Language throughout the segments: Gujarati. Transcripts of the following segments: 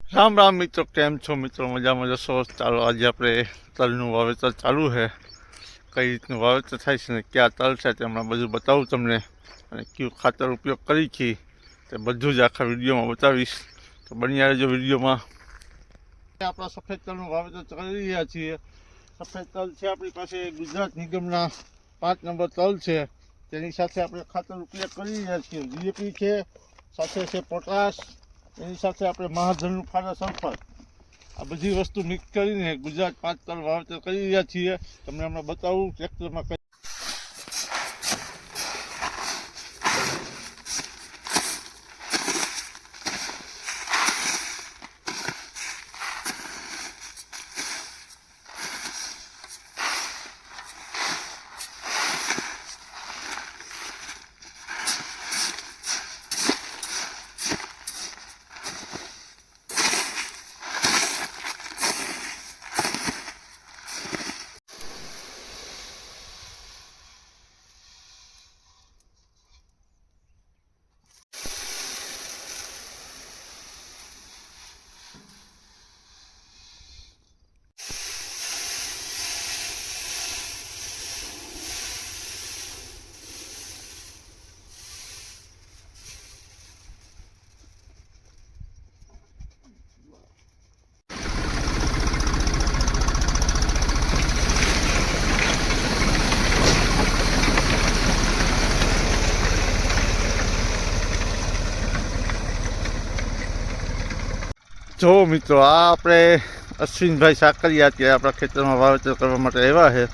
રામ રામ મિત્રો, કેમ છો મિત્રો? મજામાં જશો? ચાલો, આજે આપણે તલનું વાવેતર ચાલુ છે. કઈ રીતનું વાવેતર થાય છે ને ક્યાં તલ છે તે હમણાં બધું બતાવું તમને, અને કયું ખાતર ઉપયોગ કરી છે તે બધું જ આખા વિડીયોમાં બતાવીશ. તો બન્યા રહેજો વિડીયોમાં. આપણા સફેદ તલનું વાવેતર કરી રહ્યા છીએ. સફેદ તલ છે આપણી પાસે ગુજરાત નિગમના 5 નંબર તલ છે. તેની સાથે આપણે ખાતર ઉપયોગ કરી રહ્યા છીએ. ડીએપી છે, સાથે છે પોટાશ, એની સાથે આપણે મહાજનનું ફાડા સલ્ફર, આ બધી વસ્તુ મિક્સ કરીને ગુજરાત 5 તલ વાવેતર કરી રહ્યા છીએ. તમને હમણાં બતાવું ટ્રેક્ટરમાં કઈ. જો મિત્રો, આ આપણે અશ્વિનભાઈ સાકરિયા અત્યારે આપણા ખેતરમાં વાવેતર કરવા માટે આવ્યા છે.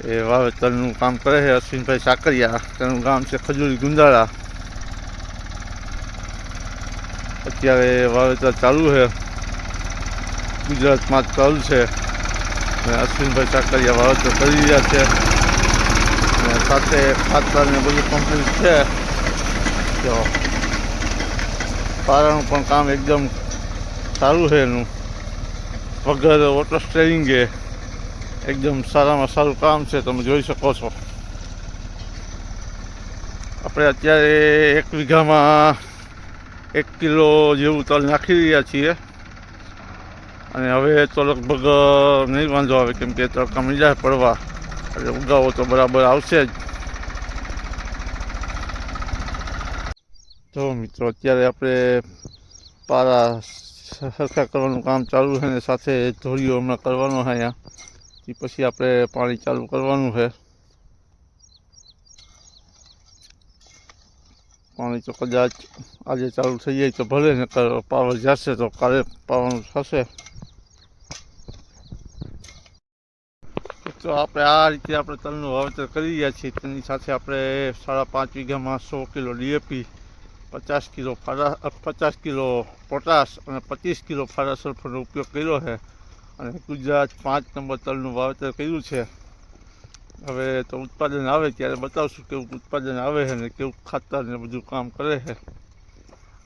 એ વાવેતરનું કામ કરે છે અશ્વિનભાઈ સાકરિયા. તેનું ગામ છે ખજૂરી ગુંદાળા. અત્યારે વાવેતર ચાલુ છે. ગુજરાતમાં તલ છે અને અશ્વિનભાઈ સાકરિયા વાવેતર કરી રહ્યા છે. અને સાથે ખાતર ને બધું કમ્પ્લીટ છે. તો પારાનું પણ કામ એકદમ સારું છે એનું, વગર વોટર સ્ટેરિંગે એકદમ સારામાં સારું કામ છે. તમે જોઈ શકો છો. આપણે અત્યારે 1 વીઘામાં 1 કિલો જેવું તલ નાખી રહ્યા છીએ. અને હવે તો લગભગ નહીં વાંધો આવે, કેમ કે તડકા મીંડા પડવા, એટલે ઉગાવો તો બરાબર આવશે જ. જો મિત્રો, અત્યારે આપણે પારા સરખા કરવાનું કામ ચાલુ છે ને સાથે ધોળીઓ હમણાં કરવાનો છે અહીંયા. એ પછી આપણે પાણી ચાલુ કરવાનું છે. પાણી તો કદાચ આજે ચાલુ થઈ જાય તો ભલે, ને પાવર જશે તો કાલે પાવાનું થશે. તો આપણે આ રીતે આપણે તલનું વાવેતર કરી રહ્યા છીએ. તેની સાથે આપણે 5.5 વીઘામાં 100 કિલો ડીએપી, 50 કિલો ફાડા, 50 કિલો પોટાશ અને 25 કિલો ફાડા સલ્ફરનો ઉપયોગ કર્યો છે. અને ગુજરાત 5 નંબર તલનું વાવેતર કર્યું છે. હવે તો ઉત્પાદન આવે ત્યારે બતાવશું કેવું ઉત્પાદન આવે છે ને કેવું ખાતર ને બધું કામ કરે છે.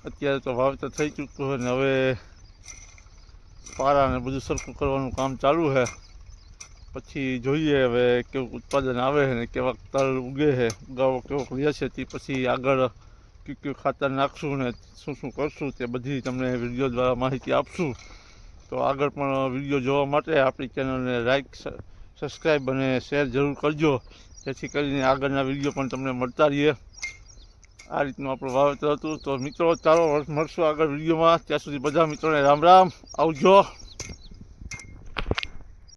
અત્યારે તો વાવેતર થઈ ચૂક્યું છે ને હવે પારા ને બધું સરખું કરવાનું કામ ચાલુ છે. પછી જોઈએ હવે કેવું ઉત્પાદન આવે છે ને કેવા તલ ઉગે છે, ઉગાવો કેવો રહે છે. તે પછી આગળ કયું ખાતર નાખશું ને શું શું કરશું તે બધી તમને વિડીયો દ્વારા માહિતી આપશું. તો આગળ પણ વિડીયો જોવા માટે આપણી ચેનલને લાઈક, સબસ્ક્રાઈબ અને શેર જરૂર કરજો, જેથી કરીને આગળના વિડીયો પણ તમને મળતા રહીએ. આ રીતનું આપણું વાવેતર હતું. તો મિત્રો, ચાલો મળશું આગળ વિડીયોમાં. ત્યાં સુધી બધા મિત્રોને રામ રામ, આવજો.